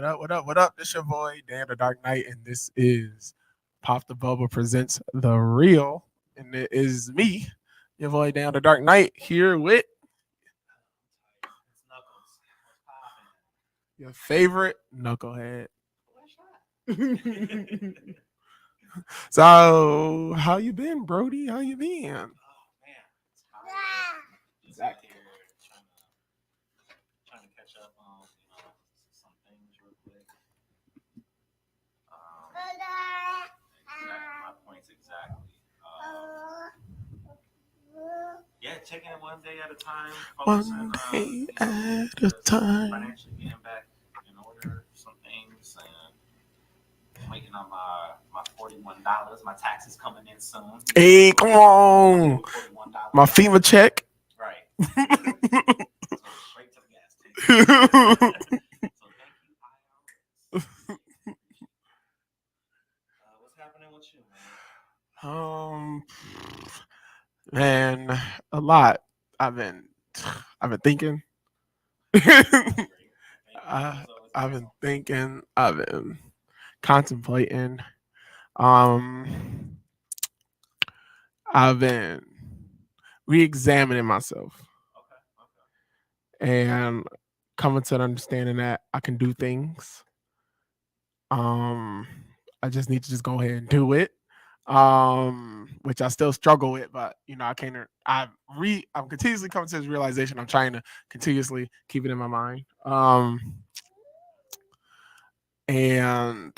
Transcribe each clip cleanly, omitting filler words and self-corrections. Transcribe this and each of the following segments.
What up? What up? What up? This your boy Dan the Dark Knight, and this is PopTheBubble Presents the Real, and it is me, your boy Dan the Dark Knight, here with your favorite knucklehead. So, how you been, Brody? How you been? Oh man, exactly. Trying to catch up on some things real quick. My points exactly. Yeah, taking it one day at a time. One day at a time. Financially getting back in order some things and waiting on my $41. My taxes coming in soon. Hey, come on. My FEMA check. Right. So straight to the gas tank. So thank you, IRS. What's happening with you, man? Man, a lot. I've been thinking. I've been thinking. I've been contemplating. I've been re-examining myself and coming to an understanding that I can do things. I just need to just go ahead and do it. Which I still struggle with, but I can't. I'm continuously coming to this realization. I'm trying to continuously keep it in my mind. And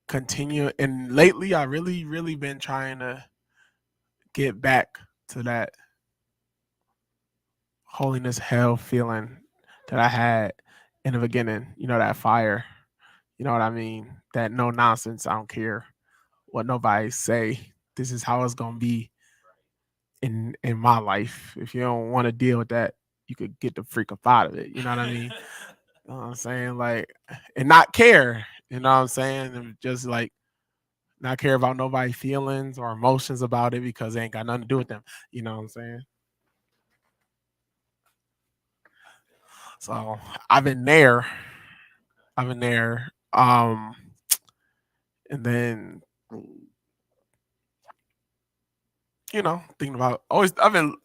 continue. And lately, I really been trying to get back to that holiness hell feeling that I had in the beginning. That fire. You know what I mean? That no nonsense. I don't care what nobody say. This is how it's gonna be in my life. If you don't want to deal with that, you could get the freak up out of it. You know what I mean? You know what I'm saying? Like, and not care. You know what I'm saying? And just like not care about nobody's feelings or emotions about it because it ain't got nothing to do with them. You know what I'm saying? So I've been there. And then thinking about I've been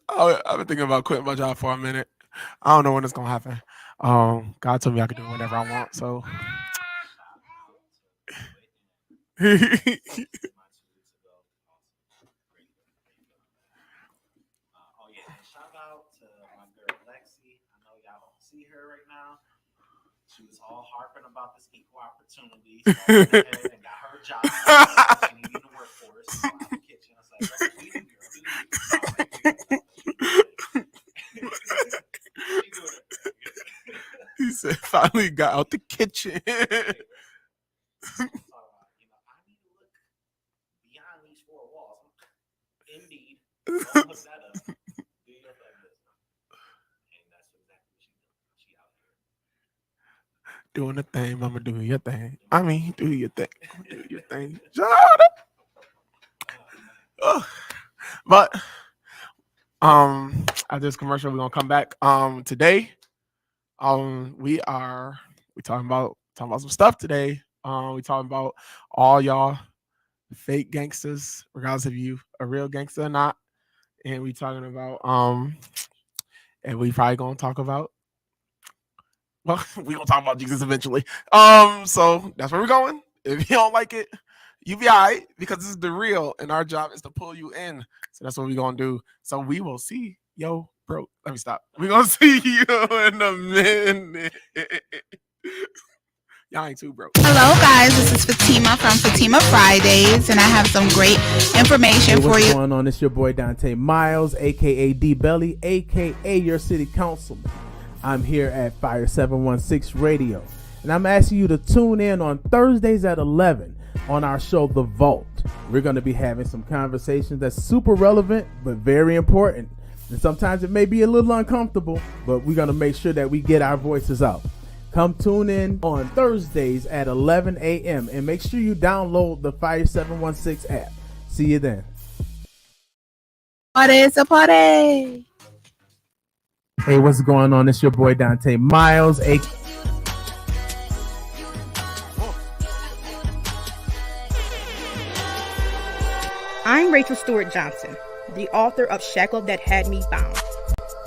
thinking about quitting my job for a minute. I don't know when it's gonna happen. God told me I could do whatever I want, so Shout out to my girl Lexi. I know y'all don't see her right now. She was all harping about this equal opportunity. So I went ahead and got her a job. She needed to work for us. So out the kitchen. I was like, do you, girl? He said, finally got out the kitchen. I need to look beyond these four walls. Indeed. Don't look that up. Do your thing. And that's exactly what she did. She out here. Doing the thing, mama, do your thing. I mean, do your thing. Do your thing. Shut up. But after this commercial, we're gonna come back. Today, we talking about some stuff today. We talking about all y'all fake gangsters, regardless of you a real gangster or not. And we talking about and we probably gonna talk about we gonna talk about Jesus eventually. So that's where we're going. If you don't like it, you be all right, because this is the real, and our job is to pull you in. So that's what we're gonna do. So we will see. Yo, bro, let me stop. We're gonna see you in a minute. Y'all ain't too, bro. Hello, guys. This is Fatima from Fatima Fridays, and I have some great information for you. What's going on? It's your boy Dante Miles, aka D Belly, aka your city councilman. I'm here at Fire 716 Radio, and I'm asking you to tune in on Thursdays at 11 on our show, The Vault. We're going to be having some conversations that's super relevant, but very important. And sometimes it may be a little uncomfortable, but we're going to make sure that we get our voices out. Come tune in on Thursdays at 11 a.m. and make sure you download the Fire 716 app. See you then. Party's a party. Hey, what's going on? It's your boy Dante Miles, I'm Rachel Stewart Johnson, the author of Shackle That Had Me Bound,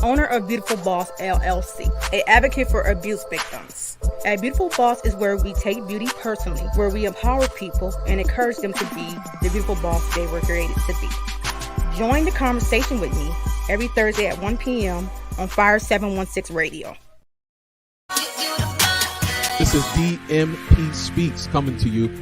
owner of Beautiful Boss LLC, an advocate for abuse victims. At Beautiful Boss is where we take beauty personally, where we empower people and encourage them to be the beautiful boss they were created to be. Join the conversation with me every Thursday at 1 p.m. on Fire 716 Radio. This is DMP Speaks coming to you.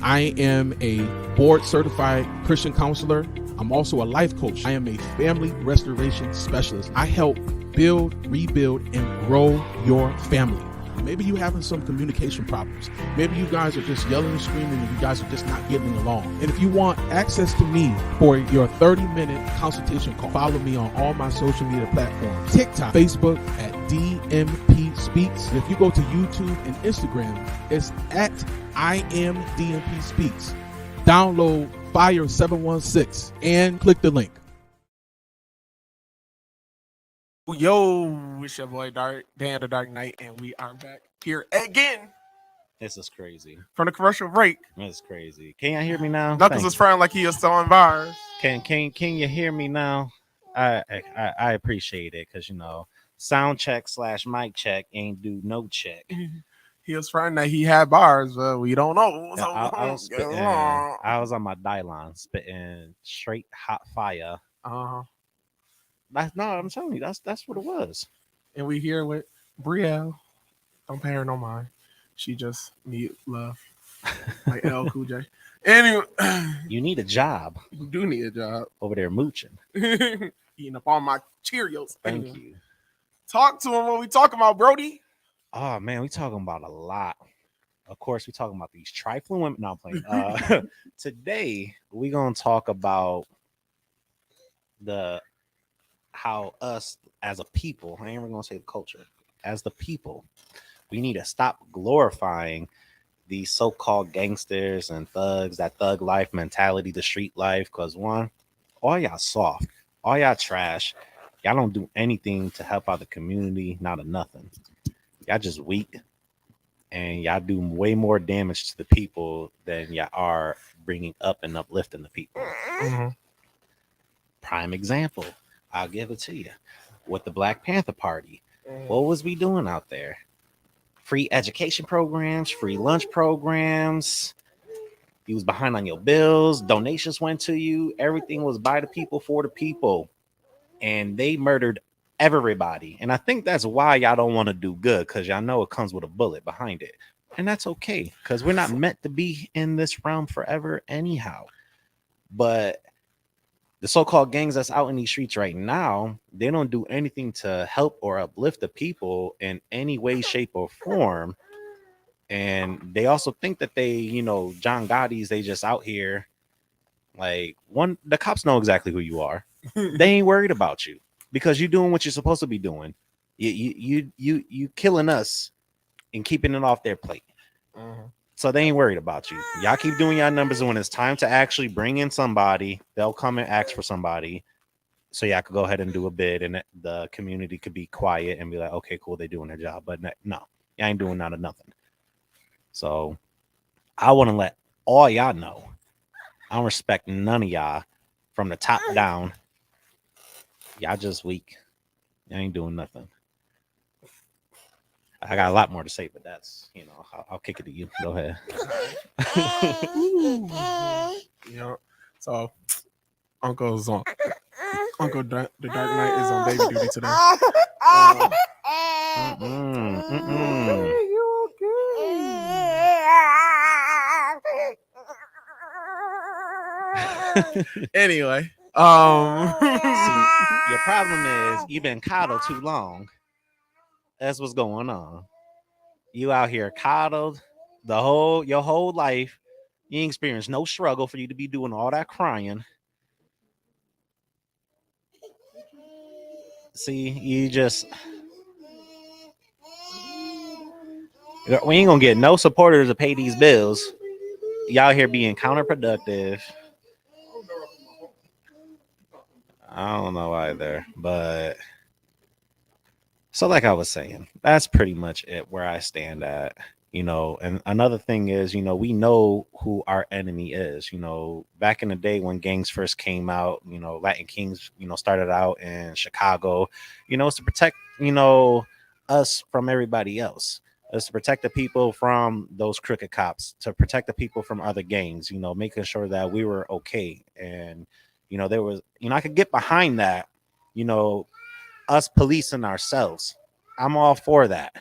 I am a board certified Christian counselor. I'm also a life coach. I am a family restoration specialist. I help build, rebuild, and grow your family. Maybe you're having some communication problems. Maybe you guys are just yelling and screaming and you guys are just not getting along. And if you want access to me for your 30-minute consultation call, follow me on all my social media platforms. TikTok, Facebook at DMP Speaks. And if you go to YouTube and Instagram, it's at I am DMP Speaks. Download Fire 716 and click the link. Yo, it's your boy Dan the Dark Knight, and we are back here again This is crazy. from the commercial break. This is crazy. Can y'all hear me now? Knuckles is frying like he is selling bars. Can you hear me now? I appreciate it because sound check / mic check ain't do no check. He was frying that he had bars, but we don't know. So, I was spitting. I was on my Dylon spitting straight hot fire. No, I'm telling you, that's what it was. And we here with Brielle. Don't pay her no mind. She just need love, like L Cool J. Anyway, You need a job you do need a job. over there mooching. Eating up all my Cheerios. Thank Anyway, you. Talk to him. What we talking about, Brody? Oh man, we talking about a lot. Of course, we talking about these trifling women. No, I'm playing. Today we gonna talk about how us as a people, I ain't even gonna say the culture, as the people, we need to stop glorifying these so-called gangsters and thugs, that thug life mentality, the street life. Because one, all y'all soft, all y'all trash, y'all don't do anything to help out the community, not a nothing. Y'all just weak, and y'all do way more damage to the people than y'all are bringing up and uplifting the people. Prime example, I'll give it to you. With the Black Panther Party, what was we doing out there? Free education programs, free lunch programs. You was behind on your bills. Donations went to you. Everything was by the people, for the people. And they murdered everybody. And I think that's why y'all don't want to do good, because y'all know it comes with a bullet behind it. And that's okay, because we're not meant to be in this realm forever anyhow. But the so-called gangs that's out in these streets right now, they don't do anything to help or uplift the people in any way, shape, or form. And they also think that they, John Gotti's, they just out here. Like, the cops know exactly who you are. They ain't worried about you because you're doing what you're supposed to be doing. You killing us and keeping it off their plate. So they ain't worried about you. Y'all keep doing y'all numbers, and when it's time to actually bring in somebody, they'll come and ask for somebody. So y'all could go ahead and do a bid, and the community could be quiet and be like, okay, cool, they're doing their job. But no, y'all ain't doing none of nothing. So I want to let all y'all know, I don't respect none of y'all from the top down. Y'all just weak. Y'all ain't doing nothing. I got a lot more to say, but that's, I'll kick it to you. Go ahead. So Uncle the Dark Knight is on baby duty today. Anyway, See, your problem is you've been coddled too long. That's what's going on. You out here coddled your whole life. You ain't experienced no struggle for you to be doing all that crying. See, we ain't gonna get no supporters to pay these bills. Y'all here being counterproductive. I don't know either, but so like I was saying, that's pretty much it where I stand at. And another thing is, we know who our enemy is. Back in the day when gangs first came out, Latin Kings, started out in Chicago, it's to protect, us from everybody else. It's to protect the people from those crooked cops, to protect the people from other gangs, making sure that we were okay. And, there was, I could get behind that, you know, us policing ourselves. I'm all for that.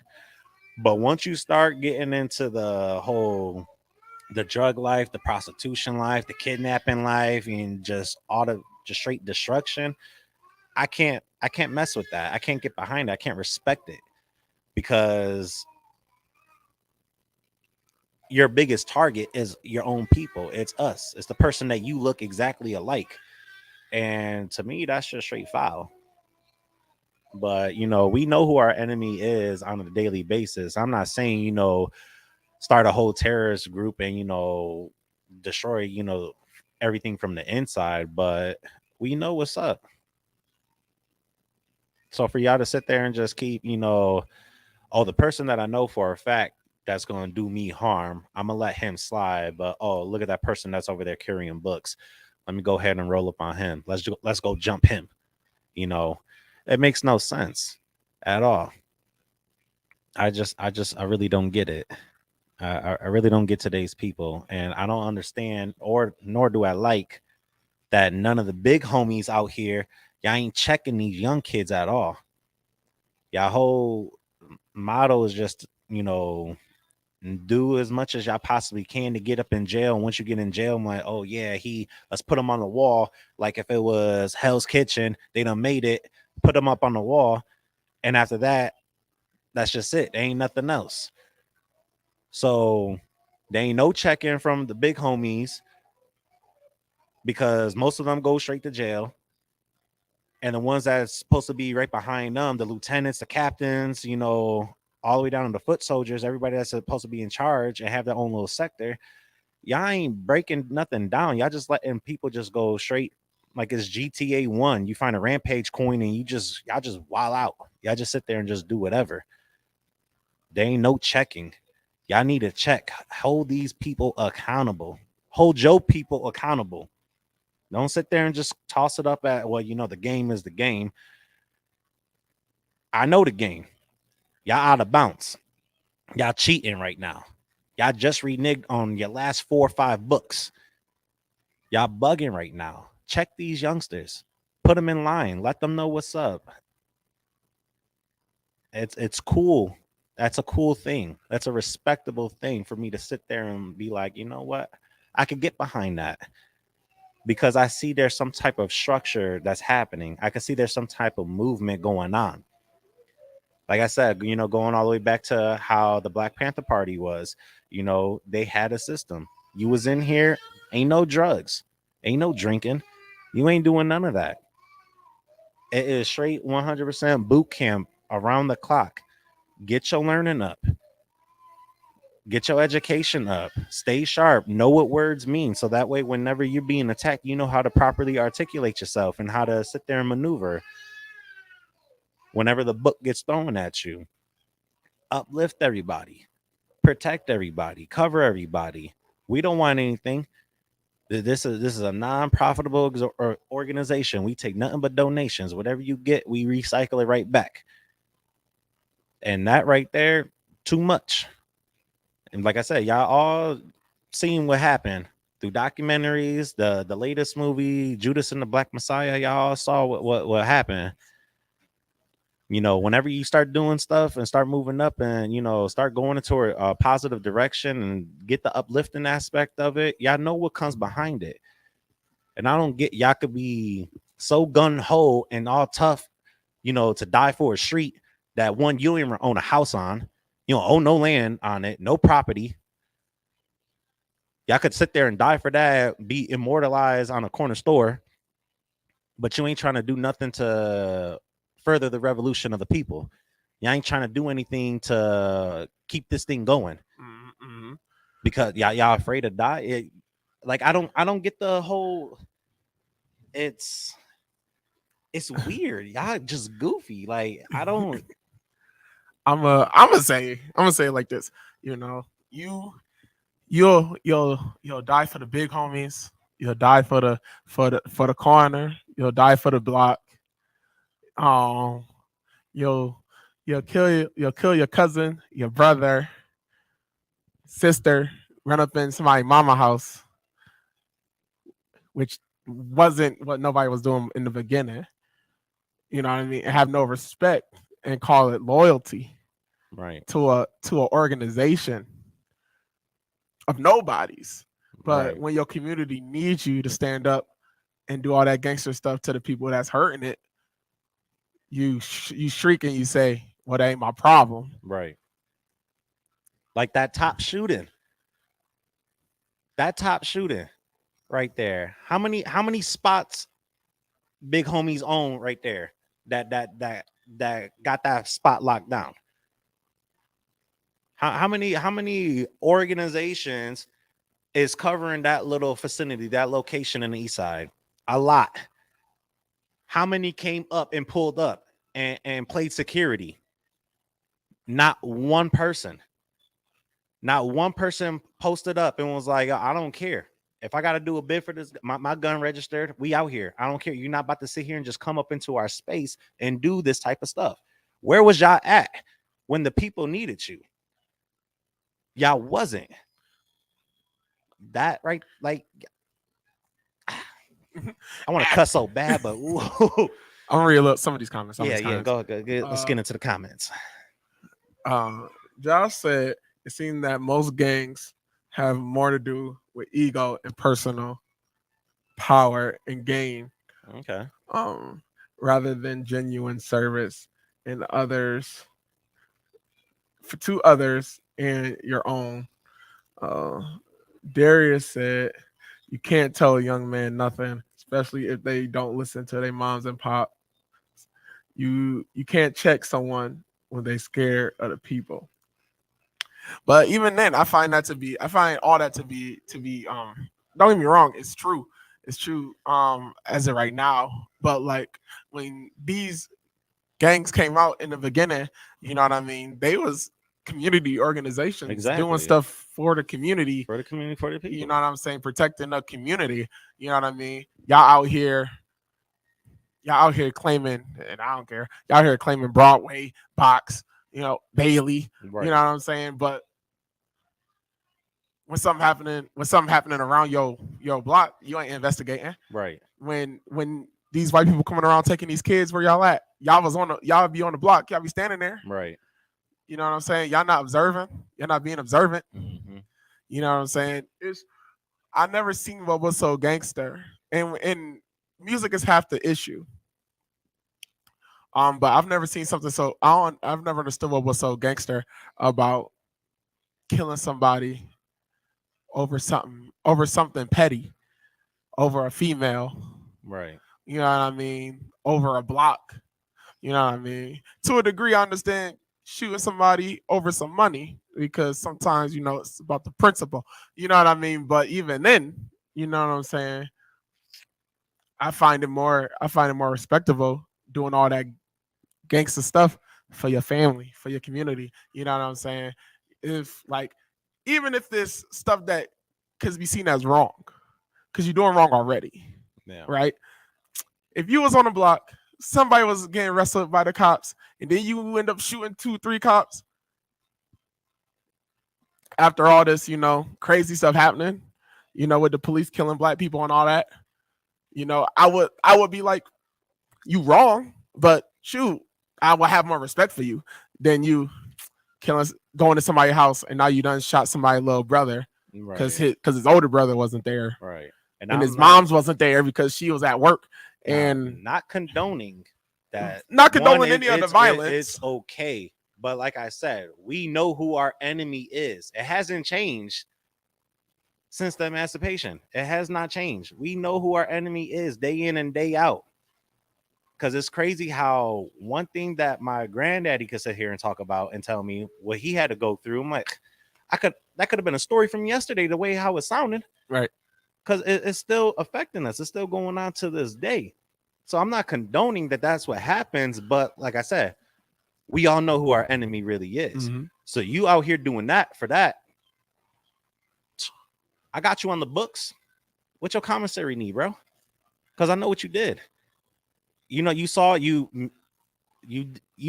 But once you start getting into the drug life, the prostitution life, the kidnapping life, and just all the just straight destruction, I can't mess with that. I can't get behind it. I can't respect it because your biggest target is your own people. It's us. It's the person that you look exactly alike. And to me, that's just straight foul. But we know who our enemy is on a daily basis. I'm not saying, start a whole terrorist group and destroy everything from the inside, but we know what's up. So for y'all to sit there and just keep oh, the person that I know for a fact that's going to do me harm, I'm gonna let him slide. But oh, look at that person that's over there carrying books, let me go ahead and roll up on him. Let's go jump him. you know it makes no sense at all. I really don't get it. I really don't get today's people, and I don't understand, or nor do I like that none of the big homies out here, y'all ain't checking these young kids at all. Y'all whole motto is just, do as much as y'all possibly can to get up in jail. And once you get in jail, I'm like, oh yeah, let's put them on the wall. Like if it was Hell's Kitchen, they done made it, put them up on the wall, and after that, that's just it. There ain't nothing else. So there ain't no checking from the big homies because most of them go straight to jail. And the ones that's supposed to be right behind them, the lieutenants, the captains, all the way down to the foot soldiers, everybody that's supposed to be in charge and have their own little sector, y'all ain't breaking nothing down. Y'all just letting people just go straight like it's GTA 1. You find a rampage coin and y'all just wild out. Y'all just sit there and just do whatever. There ain't no checking. Y'all need to check. Hold these people accountable. Hold your people accountable. Don't sit there and just toss it up at, well, the game is the game. I know the game. Y'all out of bounds. Y'all cheating right now. Y'all just reneged on your last 4 or 5 books. Y'all bugging right now. Check these youngsters. Put them in line. Let them know what's up. It's cool. That's a cool thing. That's a respectable thing for me to sit there and be like, you know what? I could get behind that because I see there's some type of structure that's happening. I can see there's some type of movement going on. Like I said, going all the way back to how the Black Panther Party was, they had a system. You was in here, ain't no drugs, ain't no drinking. You ain't doing none of that. It is straight 100% boot camp around the clock. Get your learning up. Get your education up. Stay sharp. Know what words mean. So that way, whenever you're being attacked, you know how to properly articulate yourself and how to sit there and maneuver whenever the book gets thrown at you. Uplift everybody. Protect everybody. Cover everybody. We don't want anything. This is a non-profitable organization. We take nothing but donations. Whatever you get, we recycle it right back. And that right there, too much. And like I said, y'all all seen what happened through documentaries, the latest movie, Judas and the Black Messiah. Y'all all saw what happened. Whenever you start doing stuff and start moving up and, start going into a positive direction and get the uplifting aspect of it, y'all know what comes behind it. And I don't get, y'all could be so gun-ho and all tough, to die for a street that one, you don't even own a house on. You don't own no land on it, no property. Y'all could sit there and die for that, be immortalized on a corner store, but you ain't trying to do nothing to further the revolution of the people. Y'all ain't trying to do anything to keep this thing going. Mm-hmm. Because y'all afraid to die. I don't get the whole. It's weird. Y'all just goofy. Like I don't. I'm gonna say it like this. You know, you'll die for the big homies. You'll die for the corner. You'll die for the block. Um, you'll you'll kill your cousin, your brother, sister, run up in somebody's mama house, which wasn't what nobody was doing in the beginning. You know what I mean? And have no respect and call it loyalty Right. to an organization of nobodies. But Right. when your community needs you to stand up and do all that gangster stuff to the people that's hurting it, you shriek and you say, "Well, that ain't my problem." Right. Like that top shooting. That top shooting right there. How many spots big homies own right there that got that spot locked down? How many organizations is covering that little vicinity, that location in the east side? A lot. How many came up and pulled up and played security? Not one person. Not one person posted up and was like, I don't care. If I got to do a bid for this, my gun registered, we out here. I don't care. You're not about to sit here and just come up into our space and do this type of stuff. Where was y'all at when the people needed you? Y'all wasn't. That right? Like, I want to cuss so bad, but ooh. I'm gonna read up some of these comments. Yeah. Go. Let's get into the comments. Josh said it seemed that most gangs have more to do with ego and personal power and gain, Okay. rather than genuine service and others to others and your own. Darius said you can't tell a young man nothing, especially if they don't listen to their moms and pop. You can't check someone when they scared of the people. But even then, I find all that to be don't get me wrong, it's true. It's true as of right now. But like when these gangs came out in the beginning, you know what I mean? They was community organizations Exactly. doing stuff for the community. For the community, for the people. You know what I'm saying? Protecting the community. You know what I mean? Y'all out here claiming, and I don't care, y'all out here claiming Broadway, Box, Bailey. Right. You know what I'm saying? But when something happening around your block, you ain't investigating. Right. When these white people coming around taking these kids, where y'all at? Y'all be on the block, y'all be standing there. Right. You know what I'm saying? Y'all not observing. You're not being observant. Mm-hmm. You know what I'm saying? I never seen what was so gangster, and music is half the issue. But I've never seen something so I've never understood what was so gangster about killing somebody over something petty, over a female. Right. You know what I mean? Over a block. You know what I mean? To a degree, I understand shooting somebody over some money because sometimes, it's about the principle. You know what I mean? But even then, you know what I'm saying? I find it more respectable doing all that gangster stuff for your family, for your community. You know what I'm saying? Even if this stuff that could be seen as wrong, because you're doing wrong already. Yeah. Right? If you was on the block, somebody was getting wrestled by the cops, and then you end up shooting 2-3 cops. After all this, crazy stuff happening, with the police killing black people and all that, I would be like, you wrong, but shoot, I would have more respect for you than you going to somebody's house and now you done shot somebody's little brother because his older brother wasn't there, right, and his mom's wasn't there because she was at work. And not condoning that, not condoning any other violence. It's okay, but like I said, we know who our enemy is. It hasn't changed since the emancipation. It has not changed. We know who our enemy is day in and day out. Because it's crazy how one thing that my granddaddy could sit here and talk about and tell me what he had to go through. I'm like, that could have been a story from yesterday, the way how it sounded. Right. Because it's still affecting us. It's still going on to this day. So I'm not condoning that that's what happens. But like I said, we all know who our enemy really is. Mm-hmm. So you out here doing that for that. I got you on the books. What's your commissary need, bro? Because I know what you did. You know, you saw you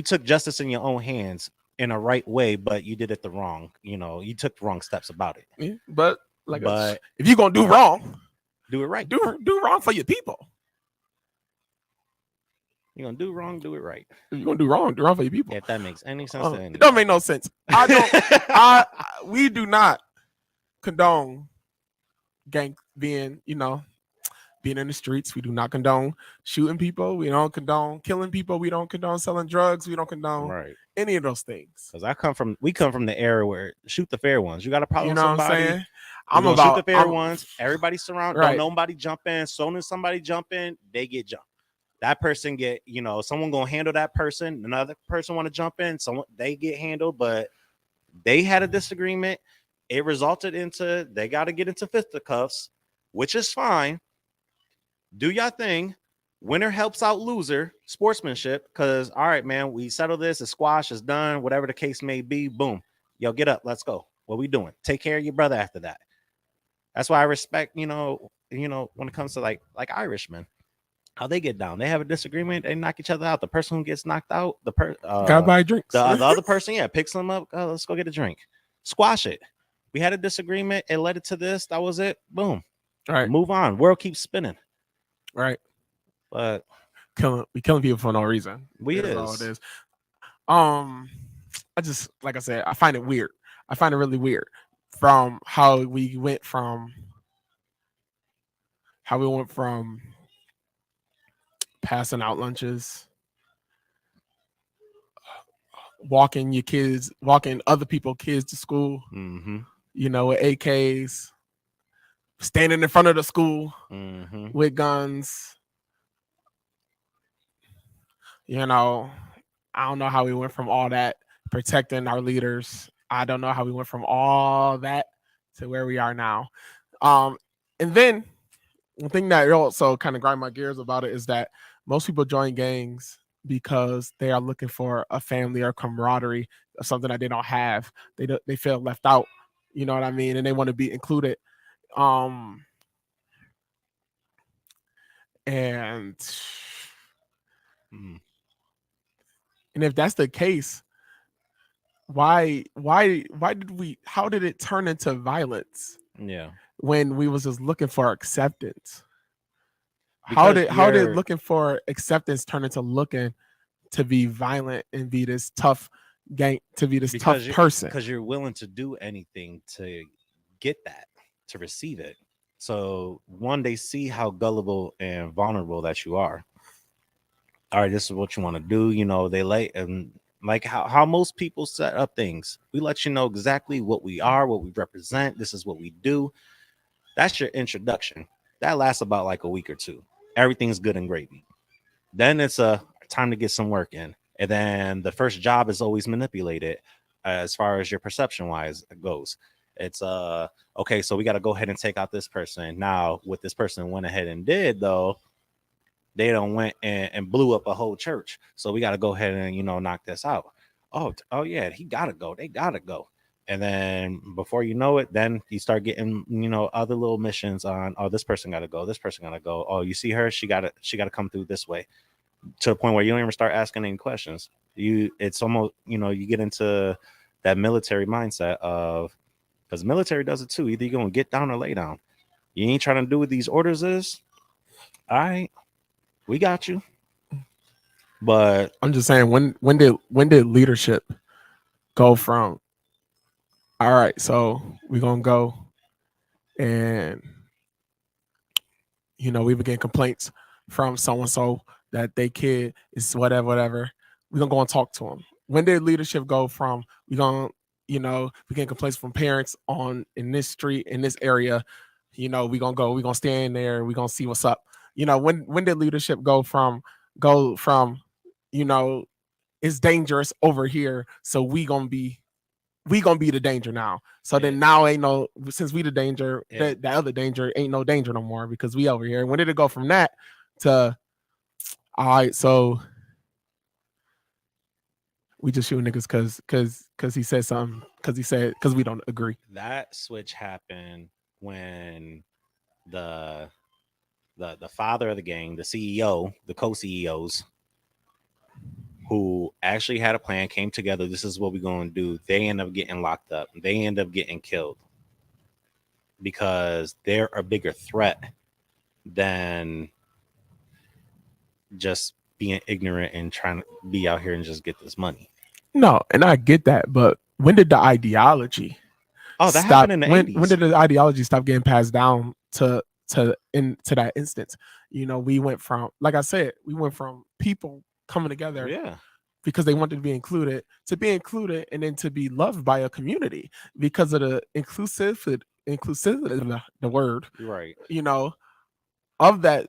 took justice in your own hands in a right way, but you did it the wrong. You know, you took the wrong steps about it. Yeah, but like, But if you're gonna do wrong, do it right. do wrong for your people. You're gonna do wrong, do it right. If you're gonna do wrong for your people. If that makes any sense to anybody. It don't make no sense. I don't. We do not condone being in the streets. We do not condone shooting people. We don't condone killing people. We don't condone selling drugs. We don't condone any of those things. Because we come from the era where shoot the fair ones. You got a problem with What somebody? I'm saying? I'm about shoot the fair ones. Everybody surround. Right. Don't nobody jump in. As soon as somebody jump in, they get jumped. That person get, someone gonna handle that person. Another person want to jump in. Someone they get handled, but they had a disagreement. It resulted into they got to get into fisticuffs, which is fine. Do your thing. Winner helps out loser. Sportsmanship. Because all right, man, we settle this. The squash is done. Whatever the case may be. Boom. Yo, get up. Let's go. What we doing? Take care of your brother after that. That's why I respect. When it comes to like Irishmen. How they get down. They have a disagreement. They knock each other out. The person who gets knocked out, gotta buy drinks. The other person, picks them up. Let's go get a drink. Squash it. We had a disagreement. It led it to this. That was it. Boom. All right. Move on. World keeps spinning. Right. But we killing people for no reason. That's all it is. I just, like I said, I find it weird. I find it really weird from how we went from passing out lunches, walking other people's kids to school, with AKs, standing in front of the school with guns. I don't know how we went from all that protecting our leaders. I don't know how we went from all that to where we are now. And then the thing that also kind of grind my gears about it is that most people join gangs because they are looking for a family or camaraderie of something that they don't have. They feel left out. You know what I mean? And they want to be included. And if that's the case, how did it turn into violence? Yeah. When we was just looking for acceptance. How did looking for acceptance turn into looking to be violent and be this tough tough person? Because you're willing to do anything to get that, to receive it. So one, they see how gullible and vulnerable that you are. All right, this is what you want to do. They like how most people set up things. We let you know exactly what we are, what we represent. This is what we do. That's your introduction. That lasts about like a week or two. Everything's good and gravy. Then it's a time to get some work in. And then the first job is always manipulated as far as your perception wise goes. It's okay, so we got to go ahead and take out this person. Now, what this person went ahead and did, though, they went and blew up a whole church. So we got to go ahead and, knock this out. Oh yeah, he got to go. They got to go. And then before you know it, then you start getting, other little missions on, oh, this person got to go. This person got to go. Oh, you see her? She got to come through this way, to the point where you don't even start asking any questions. It's almost, you get into that military mindset of, because the military does it too. Either you're going to get down or lay down. You ain't trying to do what these orders is. All right, we got you. But I'm just saying, when did leadership go from, all right, so we're going to go and, we begin complaints from so-and-so that they kid is whatever. We're going to go and talk to them. When did leadership go from, we get complaints from parents in this street, in this area, we're going to stand there, we're going to see what's up. When did leadership go from, it's dangerous over here, so we gonna be the danger now. So then now ain't no, since we the danger, that other danger ain't no danger no more because we over here. When did it go from that to, all right, so we just shoot niggas because he said something because we don't agree. That switch happened when the the father of the gang, the CEO, the co-CEOs, who actually had a plan, came together. This is what we're going to do. They end up getting locked up. They end up getting killed because they're a bigger threat than just being ignorant and trying to be out here and just get this money. No, and I get that, but when did the ideology? Oh, that happened in the 80s. When did the ideology stop getting passed down to that instance? You know, we went from, like I said, we went from people coming together, yeah, because they wanted to be included, and then to be loved by a community because of the inclusivity, the word, right. you know, of that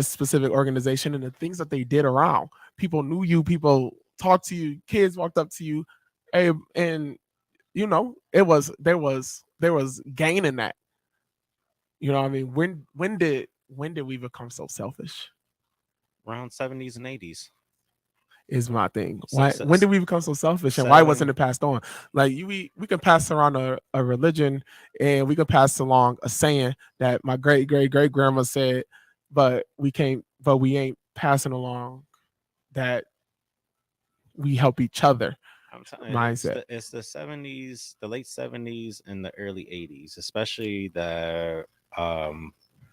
specific organization and the things that they did around. People knew you, people talked to you, kids walked up to you, and you know, there was gain in that. You know what I mean? When did we become so selfish? Around 70s and 80s. Is my thing. So- When did we become so selfish, and why wasn't it passed on? Like we can pass around a religion, and we can pass along a saying that my great grandma said, but we ain't passing along that we help each other. I'm telling you, Mindset. it's the 70s, the late 70s and the early 80s, especially the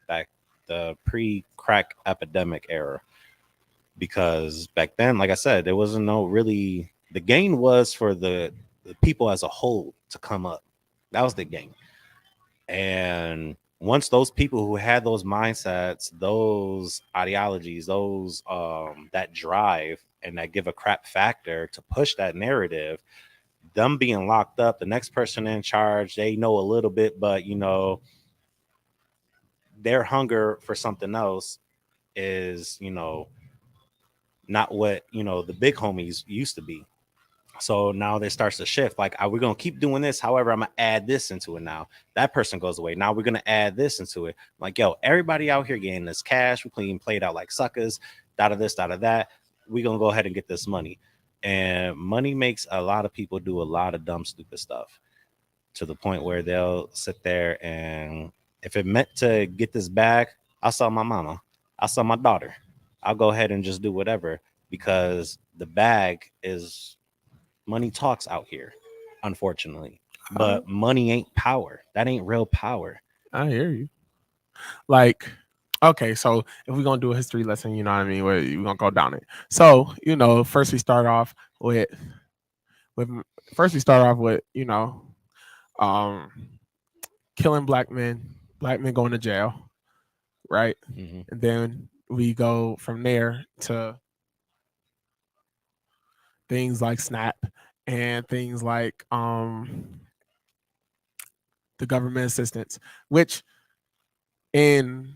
back the pre-crack epidemic era. Because back then, like I said, there wasn't no really, the gain was for the people as a whole to come up. That was the gain. And once those people who had those mindsets, those ideologies, those that drive and that give a crap factor to push that narrative, them being locked up, the next person in charge, they know a little bit, but you know, their hunger for something else is, you know, not what, you know, the big homies used to be. So now there starts to shift. Like, we're going to keep doing this. However, I'm going to add this into it now. That person goes away. Now we're going to add this into it. Like, yo, everybody out here getting this cash. We're being played out like suckers. Dot of this, dot of that. We're going to go ahead and get this money. And money makes a lot of people do a lot of dumb, stupid stuff to the point where they'll sit there and if it meant to get this bag, I'll sell my mama. I'll sell my daughter. I'll go ahead and just do whatever because the bag is money talks out here, unfortunately. But money ain't power. That ain't real power. I hear you. Like, okay, so if we're gonna do a history lesson, you know what I mean, we're gonna go down it. So, you know, first we start off with you know, killing black men going to jail, right? Mm-hmm. And then we go from there to things like SNAP and things like the government assistance, which in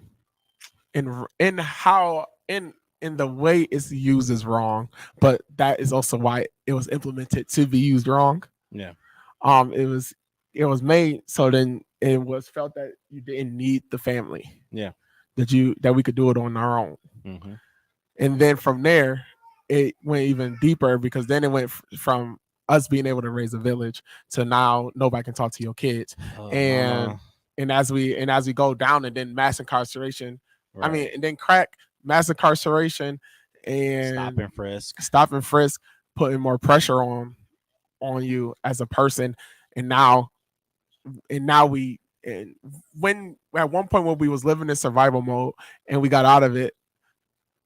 how in the way it's used is wrong, but that is also why it was implemented to be used wrong. Yeah. It was made so then it was felt that you didn't need the family. Yeah. That we could do it on our own. Mm-hmm. And then from there, it went even deeper because then it went from us being able to raise a village to now nobody can talk to your kids. And as we go down and then mass incarceration, right. I mean, and then crack, mass incarceration, and stop and frisk, putting more pressure on you as a person. And when at one point when we was living in survival mode and we got out of it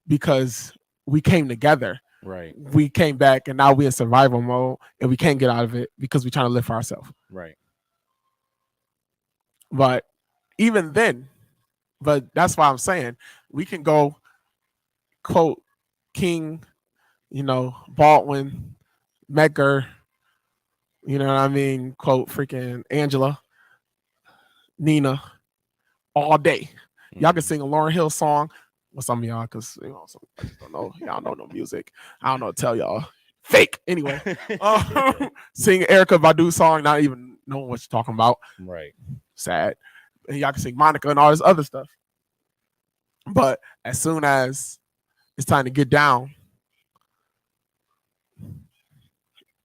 because we came together. Right. We came back and now we're in survival mode and we can't get out of it because we're trying to live for ourselves. Right. But even then, that's why I'm saying we can go quote King, you know, Baldwin, Medgar, you know what I mean, quote freaking Angela, Nina, all day. Y'all can sing a Lauryn Hill song. Well, some of y'all, because you know, some I just don't know. Y'all don't know music. I don't know. Tell y'all fake. Anyway, sing Erica Badu song, not even knowing what you're talking about. Right. Sad. And y'all can sing Monica and all this other stuff. But as soon as it's time to get down,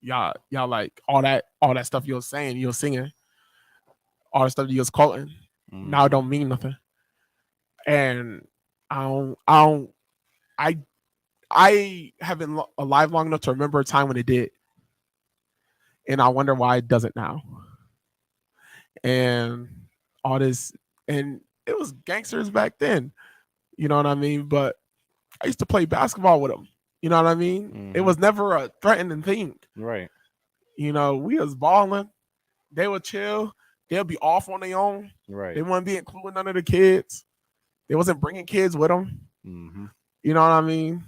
y'all like all that stuff you was saying, you was singing, all the stuff you was quoting. Now it don't mean nothing. And I haven't alive long enough to remember a time when it did, and I wonder why it doesn't now. And all this, and it was gangsters back then, you know what I mean? But I used to play basketball with them, you know what I mean? It was never a threatening thing, Right. you know. We was balling, they would chill, they'll be off on their own, Right. they wouldn't be including none of the kids, they wasn't bringing kids with them, you know what I mean?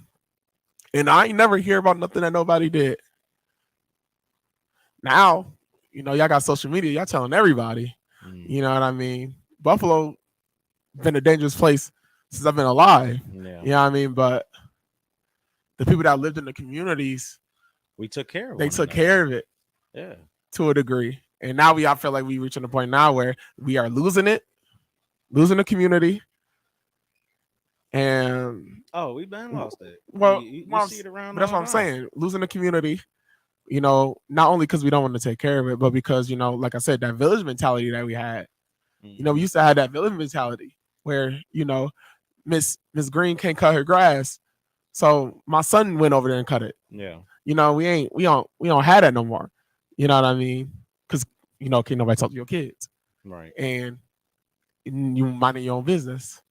And I ain't never hear about nothing that nobody did. Now, you know, y'all got social media, y'all telling everybody, you know what I mean? Buffalo been a dangerous place since I've been alive, you know what I mean? But the people that lived in the communities, we took care of they took care of it, to a degree. And now I feel like we reaching a point now where we are losing the community. And we've been lost it. Well, you see it around. But that's what I'm saying. Losing the community, you know, not only because we don't want to take care of it, but because, you know, like I said, that village mentality that we had. You know, we used to have that village mentality where, you know, Miss Green can't cut her grass, so my son went over there and cut it. Yeah. You know, we don't have that no more. You know what I mean? Because, you know, can't nobody talk to your kids. Right. And you minding your own business.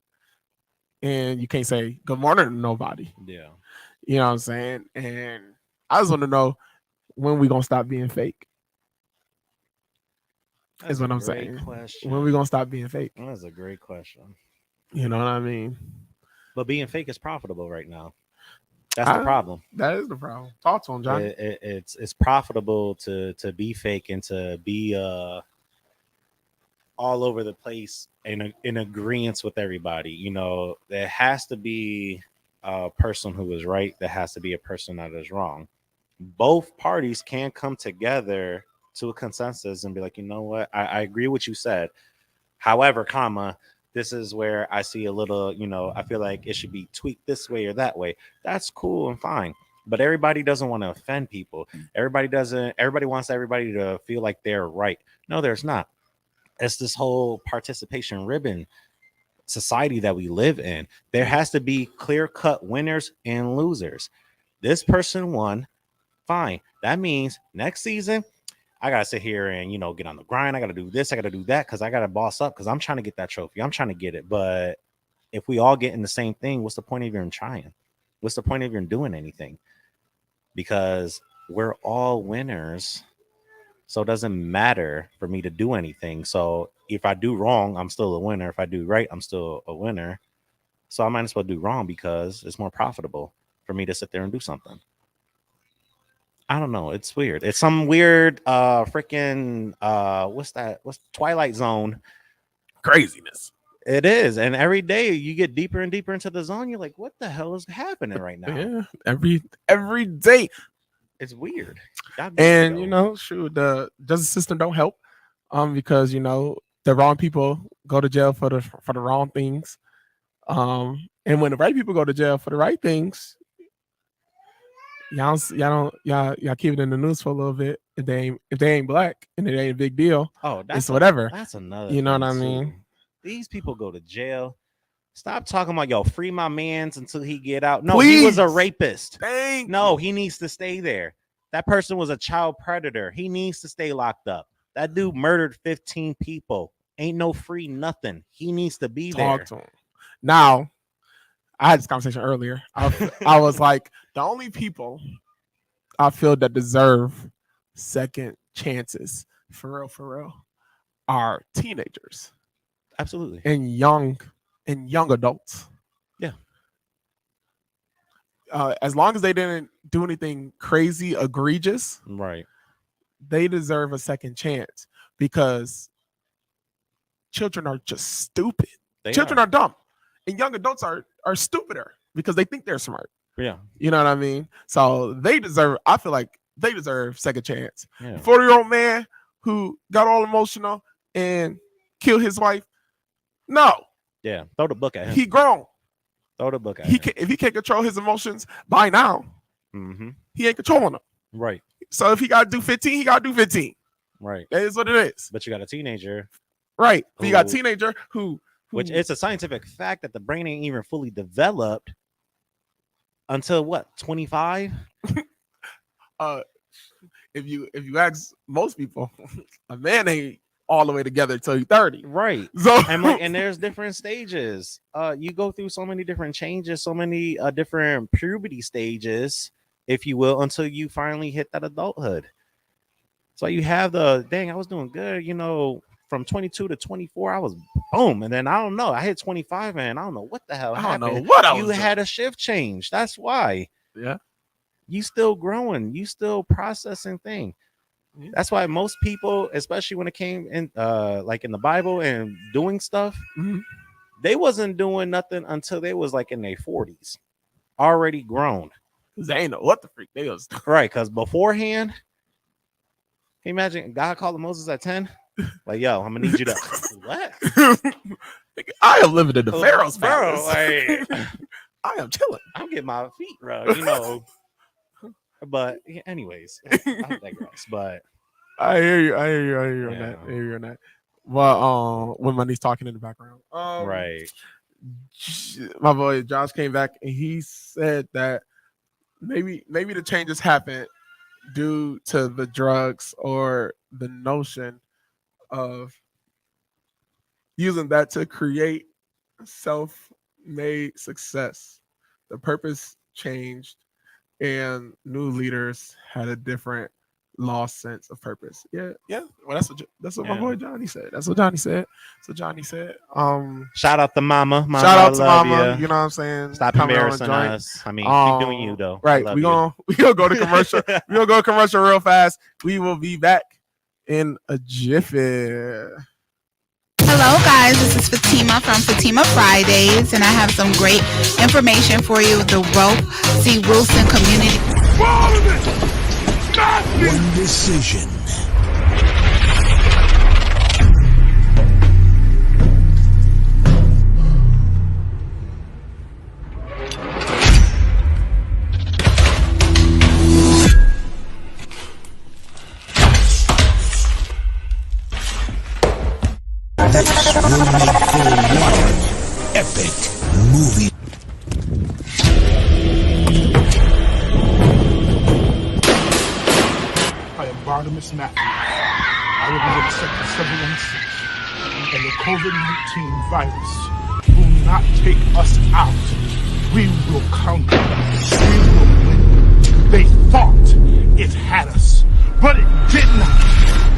And you can't say good morning to nobody. Yeah. You know what I'm saying? And I just want to know when we gonna stop being fake. Is what I'm saying. Question. When we gonna stop being fake? That's a great question. You know what I mean? But being fake is profitable right now. That's the problem. That is the problem. Talk to him, John. It's profitable to be fake and to be all over the place in agreement with everybody. You know, there has to be a person who is right. There has to be a person that is wrong. Both parties can come together to a consensus and be like, you know what, I agree with what you said. However, comma, this is where I see a little, you know, I feel like it should be tweaked this way or that way. That's cool and fine. But everybody doesn't want to offend people. Everybody wants everybody to feel like they're right. No, there's not. It's this whole participation ribbon society that we live in. There has to be clear-cut winners and losers. This person won, fine. That means next season, I gotta sit here and, you know, get on the grind. I gotta do this, I gotta do that, because I gotta boss up, because I'm trying to get that trophy. I'm trying to get it. But if we all get in the same thing, what's the point of even trying? What's the point of even doing anything? Because we're all winners. So it doesn't matter for me to do anything. So if I do wrong, I'm still a winner. If I do right, I'm still a winner. So I might as well do wrong because it's more profitable for me to sit there and do something. I don't know. It's weird. It's some weird freaking what's that? What's Twilight Zone craziness? It is. And every day you get deeper and deeper into the zone. You're like, what the hell is happening right now? Yeah, every day. It's weird. And you know, shoot, the justice system don't help. Because you know, the wrong people go to jail for the wrong things. And when the right people go to jail for the right things, y'all keep it in the news for a little bit. If they ain't black and it ain't a big deal, it's whatever. That's another. You know what I mean? These people go to jail. Stop talking about yo, free my mans until he get out. No, Please. He was a rapist. No, he needs to stay there. That person was a child predator. He needs to stay locked up. That dude murdered 15 people. Ain't no free nothing. He needs to be there. Talk to him. Now, I had this conversation earlier. I was like, the only people I feel that deserve second chances, for real, are teenagers. Absolutely. And young adults. Yeah. As long as they didn't do anything crazy, egregious, right, they deserve a second chance, because children are just stupid. Children are dumb, and young adults are stupider because they think they're smart. Yeah. You know what I mean? So I feel like they deserve second chance. Yeah. 40-year-old man who got all emotional and killed his wife. No. Yeah. Throw the book at him. He grown. Throw the book at him. If he can't control his emotions by now, he ain't controlling them. Right. So if he got to do 15, he got to do 15. Right. That is what it is. But you got a teenager. Right. If you got a Who- teenager who Which it's a scientific fact that the brain ain't even fully developed until what, 25? if you ask most people, a man ain't all the way together until he's 30. Right. So And there's different stages. You go through so many different changes, so many different puberty stages, if you will, until you finally hit that adulthood. So you have I was doing good, from 22 to 24, I was boom. And then I don't know, I hit 25 and I don't know what the hell happened. I don't know what I was You doing. had a shift change. That's why. Yeah. You still growing, you still processing things. Yeah. That's why most people, especially when it came in like in the Bible and doing stuff, they wasn't doing nothing until they was like in their 40s, already grown. They ain't know what the freak they was doing. Right, because beforehand, can you imagine God called Moses at 10? Like, yo, I'm gonna need you to what? I am living in the Pharaoh's Bro, palace. like, I am chilling. I'm getting my feet rubbed, But anyways, I digress. But I hear you on Yeah. that. I hear you on that. Well, when money's talking in the background. right. My boy Josh came back and he said that maybe the changes happened due to the drugs or the notion of using that to create self-made success. The purpose changed and new leaders had a different lost sense of purpose. Yeah. Well, that's what my boy Johnny said. That's what Johnny said. Shout out to Mama. Shout out to I love Mama. ya. You know what I'm saying? Stop Coming on a embarrassing joint. us. I mean, keep doing you though. I Right. love We you. gonna go to commercial. We gonna go to commercial real fast. We will be back in a jiffy. Hello, guys. This is Fatima from Fatima Fridays, and I have some great information for you. The Rope C. Wilson Community. One decision. This will make for one epic movie. I am Barnabas Matthews. I represent Sector 716. And the COVID-19 virus will not take us out. We will conquer. We will win. They thought it had us, but it did not.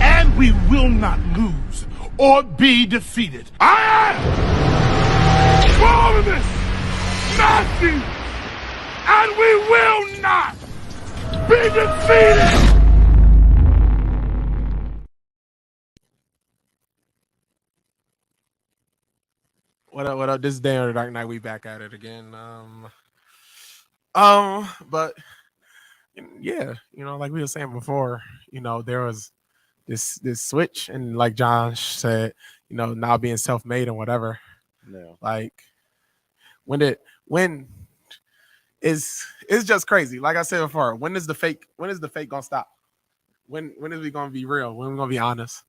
And we will not lose or be defeated. I am Barnabas Matthews, and we will not be defeated. What up? This is Day on the Dark Knight. We back at it again. But yeah, like we were saying before, there was this switch, and like John said, now being self-made and whatever. No. Like when it's just crazy. Like I said before, when is the fake gonna stop? When is we gonna be real? When are we gonna be honest?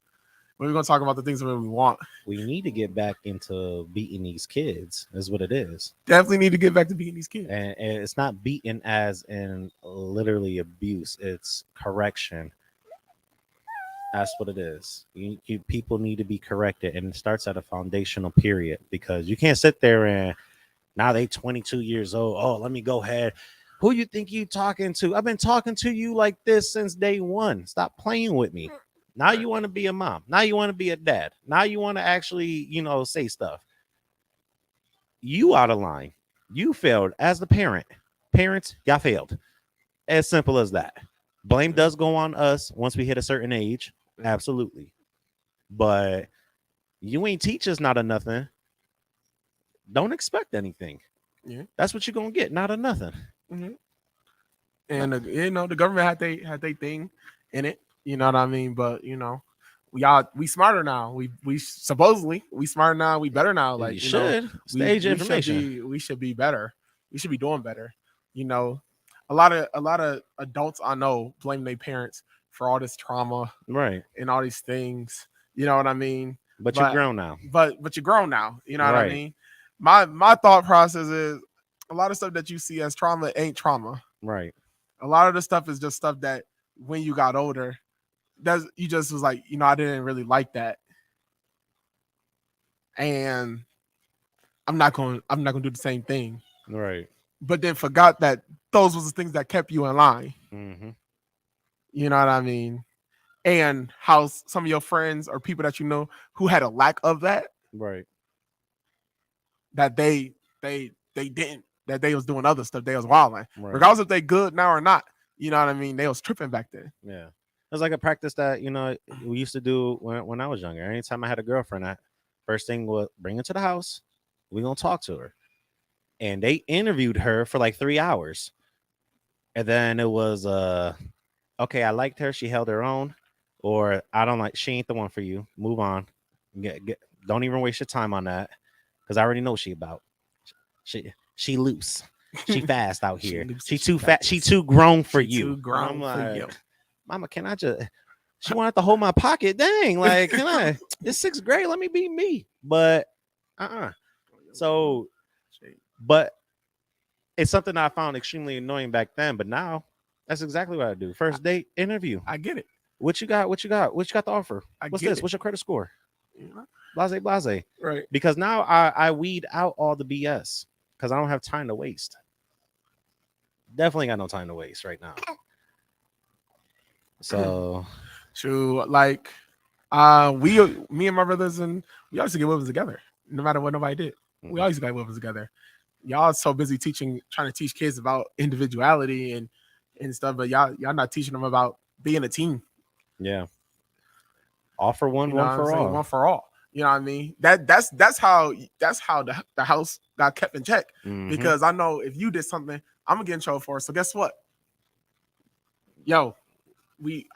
When are we gonna talk about the things that we want? We need to get back into beating these kids, is what it is. Definitely need to get back to beating these kids. And it's not beating as in literally abuse, it's correction. That's what it is. You people need to be corrected, and it starts at a foundational period, because you can't sit there and now they 22 years old. Oh, let me go ahead. Who you think you talking to? I've been talking to you like this since day one. Stop playing with me. Now you want to be a mom. Now you want to be a dad. Now you want to actually, say stuff. You out of line. You failed as the parent. Parents, y'all failed. As simple as that. Blame does go on us once we hit a certain age. Absolutely. But you ain't teach us not a nothing. Don't expect anything. Yeah. That's what you're going to get. Not a nothing. Mm-hmm. And the government had they thing in it. You know what I mean? But we smarter now. We supposedly we smarter now. We better now. Like you should stage information. We should be better. We should be doing better. a lot of adults I know blame their parents for all this trauma Right. and all these things. You know what I mean? But you're grown now. But you're grown now. You know what I Right. mean? My thought process is a lot of stuff that you see as trauma ain't trauma. Right. A lot of the stuff is just stuff that when you got older, you just was like, I didn't really like that. And I'm not going to do the same thing. Right. But then forgot that those was the things that kept you in line. Mm-hmm. You know what I mean? And how some of your friends or people that you know who had a lack of that, Right. that they didn't, that they was doing other stuff, they was wilding. Right. Regardless if they good now or not. You know what I mean? They was tripping back then. Yeah. It was like a practice that, we used to do when I was younger. Anytime I had a girlfriend, first thing was bring her to the house. We're going to talk to her. And they interviewed her for like 3 hours. And then it was, okay, I liked her. She held her own. Or I don't like, she ain't the one for you. Move on. Don't even waste your time on that. Because I already know what she about. She loose. She fast out here. She too fat. She too grown for you. Too grown for you. Mama, can I just? She wanted to hold my pocket. Dang, like, can I? It's sixth grade. Let me be me. But, So, but it's something I found extremely annoying back then. But now, that's exactly what I do. First date interview. I get it. What you got? What you got to offer? What's this? What's your credit score? Blase. Right. Because now I weed out all the BS because I don't have time to waste. Definitely got no time to waste right now. So, true. Like, me and my brothers, and we always get whippers together, no matter what nobody did. Mm-hmm. We always got whippers together. Y'all so busy trying to teach kids about individuality and stuff, but y'all not teaching them about being a team. Yeah. All for one, one for all. One for all. You know what I mean? That's how the house got kept in check. Mm-hmm. Because I know if you did something, I'm gonna get in trouble for it. So guess what? I'd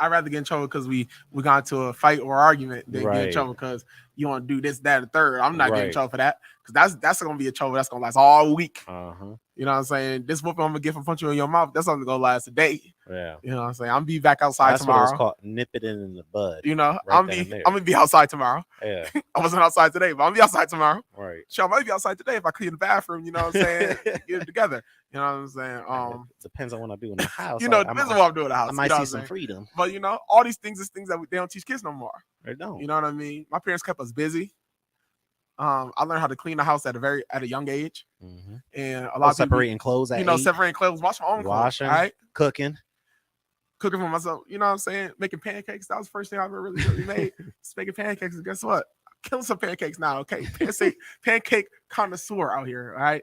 rather get in trouble because we got into a fight or argument than get in trouble because you want to do this, that, and third. I'm not getting in trouble for that because that's gonna be a trouble that's gonna last all week. Uh-huh. You know what I'm saying? This whooping I'm gonna get from punching you in your mouth, that's only gonna last a day. Yeah. You know what I'm saying? I'm gonna be back outside tomorrow. That's what it's called, nip it in the bud. You know, I'm gonna be outside tomorrow. Yeah. I wasn't outside today, but I'm gonna be outside tomorrow. Right. Sure, I might be outside today if I clean the bathroom. You know what I'm saying? Get it together. You know what I'm saying? It depends on what I do in the house. It depends on what I'm doing in the house. I might see some freedom. But all these things is things that they don't teach kids no more. They don't. You know what I mean? My parents kept us busy. I learned how to clean the house at a young age, mm-hmm. and a lot of separating clothes. Separating clothes, washing my own clothes, right? Cooking for myself. You know what I'm saying? Making pancakes. That was the first thing I ever really made. Just making pancakes. And guess what? Killing some pancakes now. Okay, pancake connoisseur out here. All right.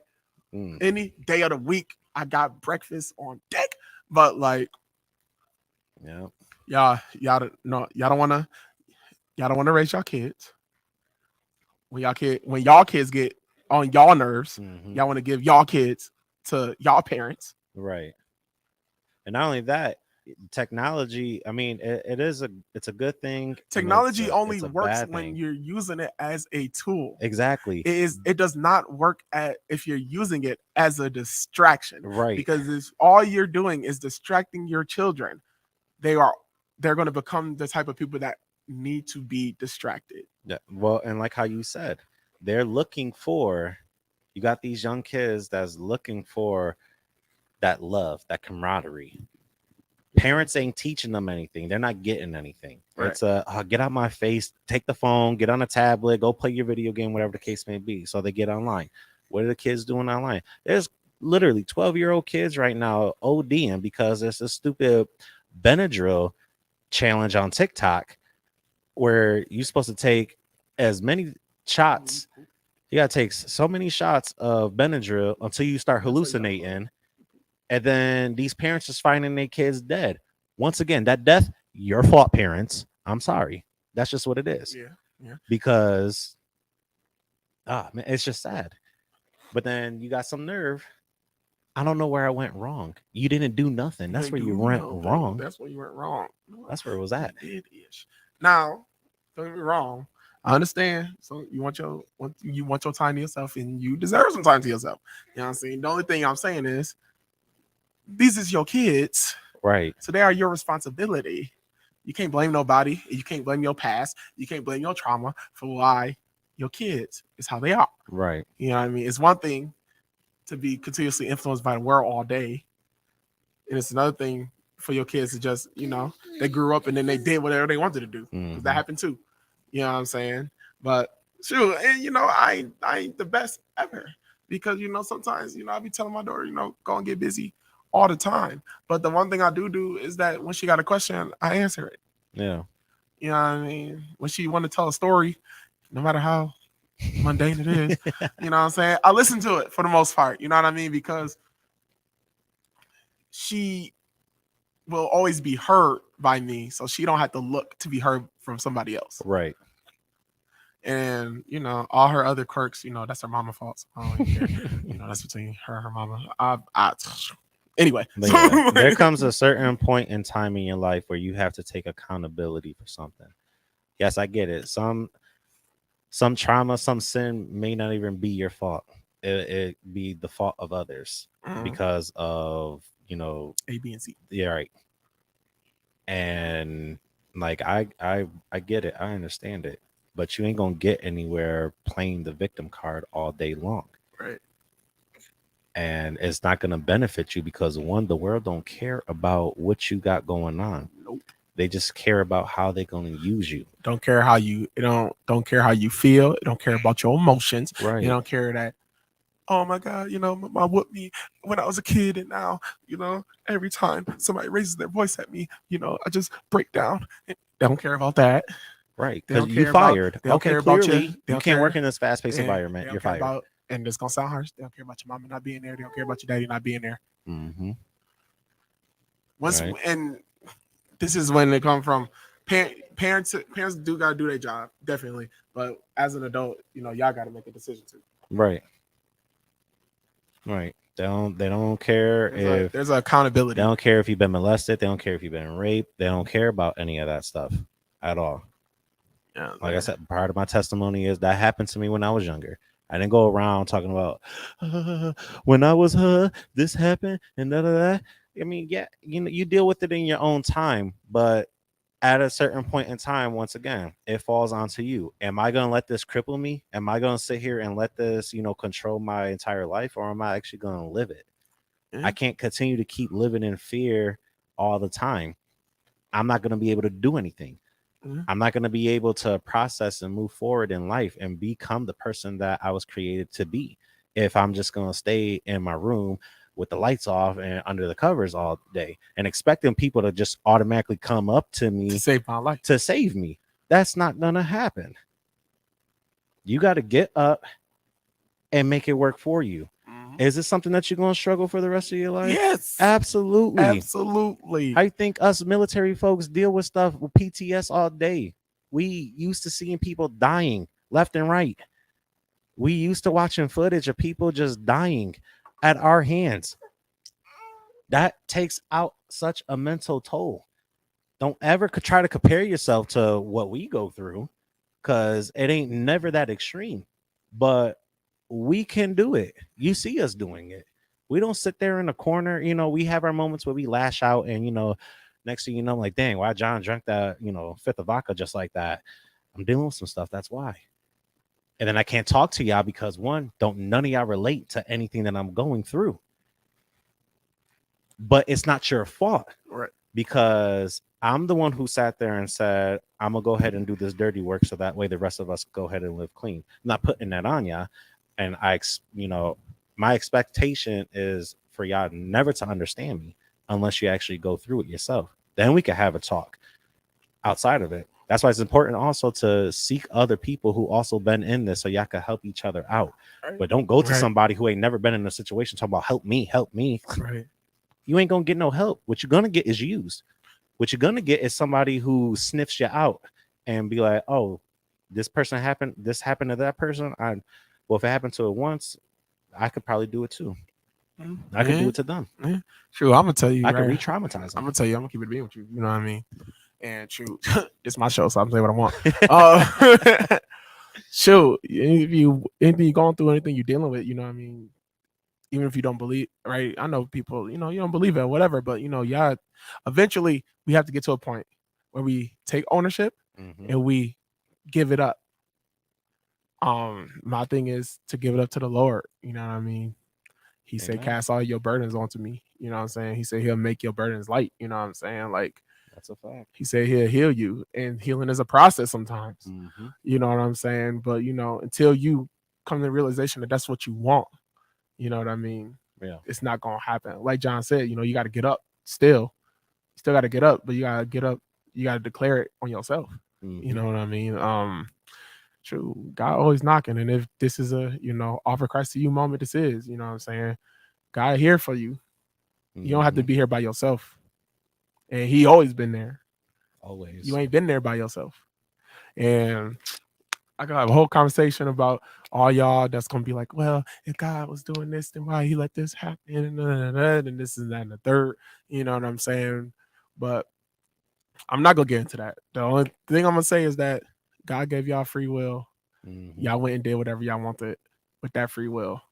Any day of the week, I got breakfast on deck. But like, y'all don't want to raise y'all kids. When y'all kids get on y'all nerves, mm-hmm. y'all want to give y'all kids to y'all parents. Right. And not only that, technology, I mean, it's a good thing. Technology only works when you're using it as a tool. Exactly. It does not work if you're using it as a distraction. Right. Because all you're doing is distracting your children. They're going to become the type of people that need to be distracted. Yeah. Well, and like how you said, they're looking for, you got these young kids that's looking for that love, that camaraderie. Parents ain't teaching them anything. They're not getting anything. Right. It's get out my face, take the phone, get on a tablet, go play your video game, whatever the case may be. So they get online. What are the kids doing online? There's literally 12-year-old kids right now ODing because there's a stupid Benadryl challenge on TikTok where you're supposed to take as many shots. You got to take so many shots of Benadryl until you start hallucinating. And then these parents just finding their kids dead. Once again, that death, your fault, parents. I'm sorry. That's just what it is. Yeah. Because, man, it's just sad. But then you got some nerve. I don't know where I went wrong. You didn't do nothing. That's where you went wrong. That's where you went wrong. That's where it was at. It is. Now, don't get me wrong. I understand. So you want your time to yourself, and you deserve some time to yourself. You know what I'm saying? The only thing I'm saying is, these is your kids, Right. so they are your responsibility. You can't blame nobody. You can't blame your past. You can't blame your trauma for why your kids is how they are. Right. You know what I mean? It's one thing to be continuously influenced by the world all day, and it's another thing for your kids to just, they grew up and then they did whatever they wanted to do. Because that happened too. You know what I'm saying? But shoot, and I ain't the best ever. Because sometimes I be telling my daughter, go and get busy all the time. But the one thing I do is that when she got a question, I answer it. Yeah. You know what I mean? When she want to tell a story, no matter how mundane it is, you know what I'm saying? I listen to it for the most part. You know what I mean? Because she will always be heard by me, so she don't have to look to be heard from somebody else. Right. And all her other quirks, that's her mama fault. So I don't even care. That's between her and her mama. Anyway, But yeah, there comes a certain point in time in your life where you have to take accountability for something. Yes, I get it. Some trauma, some sin may not even be your fault. It be the fault of others because of A, B, and C. Yeah, right. And like I get it, I understand it, but you ain't gonna get anywhere playing the victim card all day long. Right. And it's not gonna benefit you because one, the world don't care about what you got going on. Nope. They just care about how they're gonna use you. Don't care how you don't care how you feel. It don't care about your emotions. Right. You don't care that, oh my God, my mom whooped me when I was a kid, and now, every time somebody raises their voice at me, I just break down. They don't care about that. Right. They don't Because you care fired. They don't Okay, care about clearly you. you can't work in this fast-paced environment. You're fired. And it's gonna sound harsh. They don't care about your mama not being there. They don't care about your daddy not being there. Mm-hmm. Right. And this is when they come from. Parents do gotta do their job, definitely. But as an adult, y'all gotta make a decision too. Right. Right. They don't care if there's accountability. They don't care if you've been molested. They don't care if you've been raped. They don't care about any of that stuff at all. Yeah. Like I said, part of my testimony is that happened to me when I was younger. I didn't go around talking about when I was this happened and da da da. I mean, yeah, you deal with it in your own time, but at a certain point in time, once again, it falls onto you. Am I going to let this cripple me? Am I going to sit here and let this, control my entire life, or am I actually going to live it? Yeah. I can't continue to keep living in fear all the time. I'm not going to be able to do anything. Mm-hmm. I'm not going to be able to process and move forward in life and become the person that I was created to be if I'm just going to stay in my room with the lights off and under the covers all day and expecting people to just automatically come up to me to save my life, to save me. That's not going to happen. You got to get up and make it work for you. Mm-hmm. Is this something that you're going to struggle for the rest of your life? Yes, absolutely. Absolutely. I think us military folks deal with stuff with PTS all day. We used to seeing people dying left and right. We used to watching footage of people just dying at our hands. That takes out such a mental toll. Don't ever try to compare yourself to what we go through, because it ain't never that extreme, but we can do it. You see us doing it. We don't sit there in a corner. We have our moments where we lash out and, next thing you know, I'm like, dang, why John drank that, fifth of vodka just like that? I'm dealing with some stuff. That's why. And then I can't talk to y'all because one, none of y'all relate to anything that I'm going through. But it's not your fault, right? Because I'm the one who sat there and said, I'm gonna go ahead and do this dirty work so that way the rest of us go ahead and live clean. I'm not putting that on y'all. And my expectation is for y'all never to understand me unless you actually go through it yourself. Then we can have a talk outside of it. That's why it's important also to seek other people who also been in this so y'all can help each other out. Right. But don't go to somebody who ain't never been in a situation talking about help me. Right. You ain't gonna get no help. What you're gonna get is used. What you're gonna get is somebody who sniffs you out and be like, oh, this happened to that person. Well, if it happened to it once, I could probably do it too. I could do it to them. Yeah. True. I'm gonna tell you. I can re-traumatize them. I'm gonna tell you. I'm gonna keep it being with you. You know what I mean? And true. It's my show, so I'm saying what I want. Shoot. If you going through anything you're dealing with, you know what I mean? even if you don't believe, right? I know people, you know, you don't believe it or whatever, but you know, yeah, eventually we have to get to a point where we take ownership and we give it up. My thing is to give it up to the Lord. You know what I mean? He said, Amen. cast all your burdens onto me. You know what I'm saying? He said he'll make your burdens light. You know what I'm saying? Like, That's a fact. he said he'll heal you. And healing is a process sometimes. Mm-hmm. You know what I'm saying? But you know, until you come to the realization that that's what you want, you know what I mean? Yeah. It's not gonna happen. Like John said, you know, you gotta get up still. You still gotta get up, but you gotta get up, you gotta declare it on yourself. You know what I mean? True. God always knocking. And if this is a, you know, offer Christ to you moment, this is, you know what I'm saying? God here for you. You don't have to be here by yourself. And he always been there. Always. You ain't been there by yourself. And I could have a whole conversation about all y'all that's gonna be like, well, if God was doing this, then why he let this happen? And this and that and the third. You know what I'm saying? But I'm not gonna get into that. The only thing I'm gonna say is that God gave y'all free will. Y'all went and did whatever y'all wanted with that free will.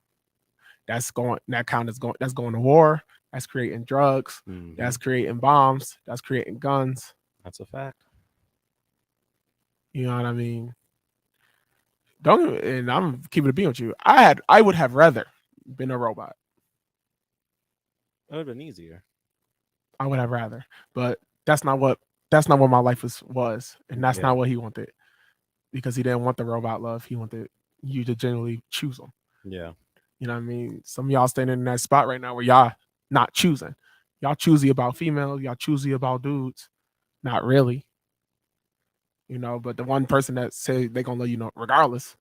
That's going to war. That's creating drugs. That's creating bombs. That's creating guns. That's a fact. You know what I mean? And I'm keeping it being with you. I would have rather been a robot. It would have been easier. I would have rather, but that's not what my life was, and that's not what he wanted, because he didn't want the robot love. He wanted you to genuinely choose him. Yeah. You know what I mean? Some of y'all standing in that spot right now where y'all not choosing. Y'all choosy about females. Y'all choosy about dudes. Not really. You know, but the one person that say they gonna let you know regardless,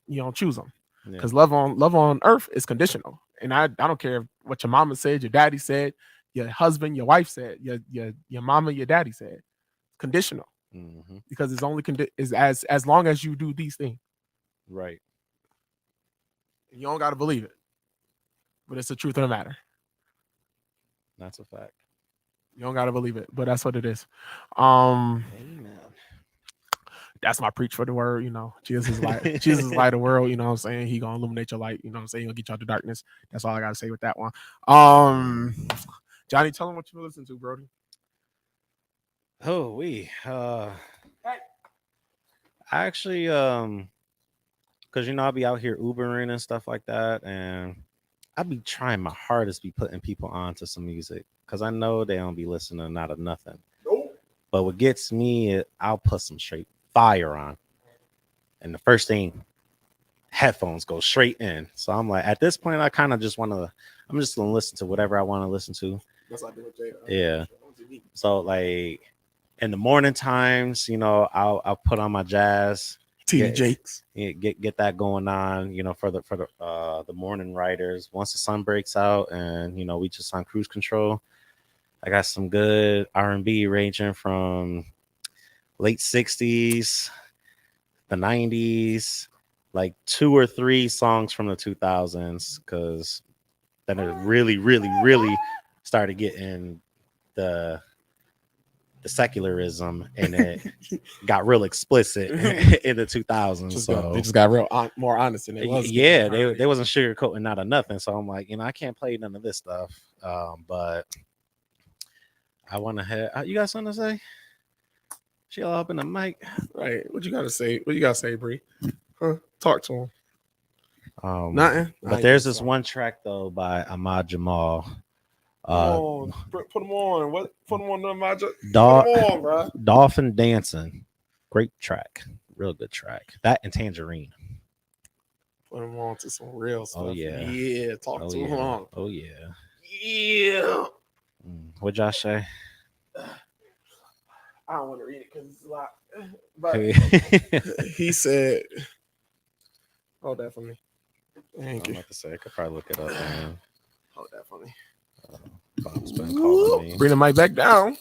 you don't choose them. Because love on earth is conditional. And I don't care what your mama said, your daddy said, your husband, your wife said, your mama, your daddy said. Conditional. Because it's only is as long as you do these things. Right. You don't gotta believe it. But it's the truth of the matter. That's a fact. You don't gotta believe it, but that's what it is. Amen. That's my preach for the word, you know. Jesus is light. Jesus is light of the world, you know what I'm saying? He gonna illuminate your light, you know what I'm saying? He gonna get you out the darkness. That's all I gotta say with that one. Johnny, tell him what you listen to, Brody. Oh, I actually because you know I'll be out here Ubering and stuff like that, and I'll be trying my hardest to be putting people on to some music because I know they don't be listening not of nothing. Nope. But what gets me is I'll put some straight fire on, and the first thing, headphones go straight in. So I'm like, at this point, I kind of just want to. I'm just gonna listen to whatever I want to listen to. That's what I do with Jay. Yeah. So like in the morning times, you know, I'll put on my jazz. TD Jakes. Get that going on, you know, for the morning riders. Once the sun breaks out and you know we just on cruise control, I got some good R&B ranging from late 60s, the 90s, like 2 or 3 songs from the 2000s, because then it really started getting the secularism and it got real explicit in the 2000s. They just got real more honest than it was. Yeah, they wasn't sugarcoating not of nothing. So I'm like, you know, I can't play none of this stuff. But I want to have. You got something to say? She all up in the mic, right? What you gotta say? What you gotta say, Bree? Huh? Talk to him. Nothing. But there's this one track though by Ahmad Jamal. Put them on. Put them on, Ahmad. Put them on, bro. Dolphin Dancing, great track, real good track. That and Tangerine. Put them on to some real stuff. Oh yeah, yeah. Talk to him. Oh yeah, yeah. What'd Josh say? I don't want to read it because it's a lot. But he said, "Hold that for me." Thank you. I'm about to say I could probably look it up. Man. Hold that for me. Bob's been calling me. Bring the mic back down.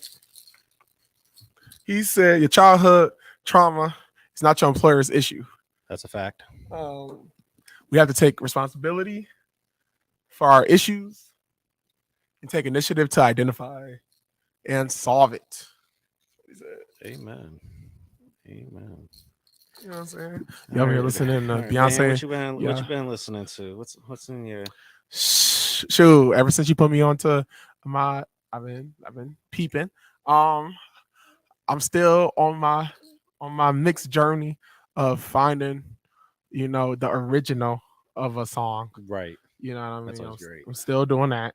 He said, "Your childhood trauma is not your employer's issue." That's a fact. We have to take responsibility for our issues and take initiative to identify and solve it. Amen. Amen. You know what I'm saying? You over here Alright. listening to Alright, Dan, Beyonce? what you been Yeah. what you been listening to? What's in your Shoot, ever since you put me onto my, I've been peeping. I'm still on my mixed journey of finding, the original of a song. right? You know what I mean? That's always great. I'm still doing that,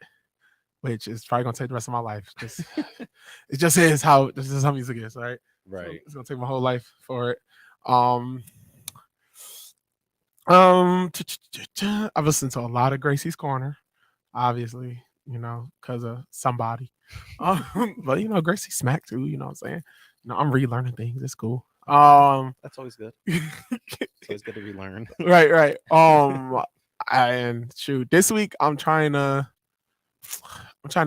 which is probably gonna take the rest of my life. Just it just is how music is, right? So Right. it's gonna take my whole life for it. I've listened to a lot of Gracie's Corner, obviously, because of somebody. But Gracie smack too. You know what I'm saying? I'm relearning things. It's cool. That's always good. It's always good to relearn. right. And shoot, this week I'm trying to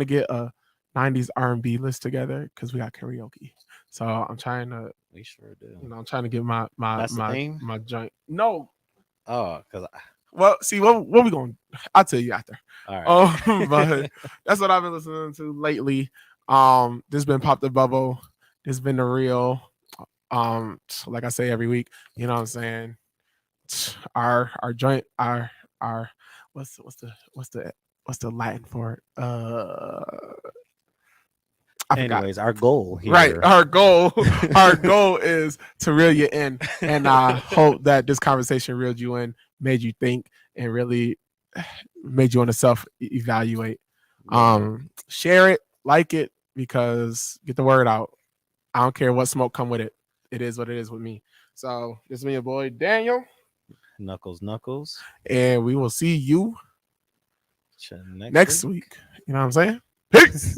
get a '90s R&B list together because we got karaoke. So I'm trying to, We sure do. I'm trying to get my That's the thing? my joint. No, Oh, because well, see what we going? I'll tell you after. all right. But that's what I've been listening to lately. This has been Pop the Bubble. This has been the real. Like I say every week, you know what I'm saying. Our joint, our what's the Latin for it? I forgot. Anyways, our goal here. Right, our goal is to reel you in, and I hope that this conversation reeled you in, made you think, and really made you want to self-evaluate. Share it, like it, because get the word out. I don't care what smoke come with it. It is what it is with me. So this is me, your boy Daniel, Knuckles, and we will see you next next week. You know what I'm saying? Peace.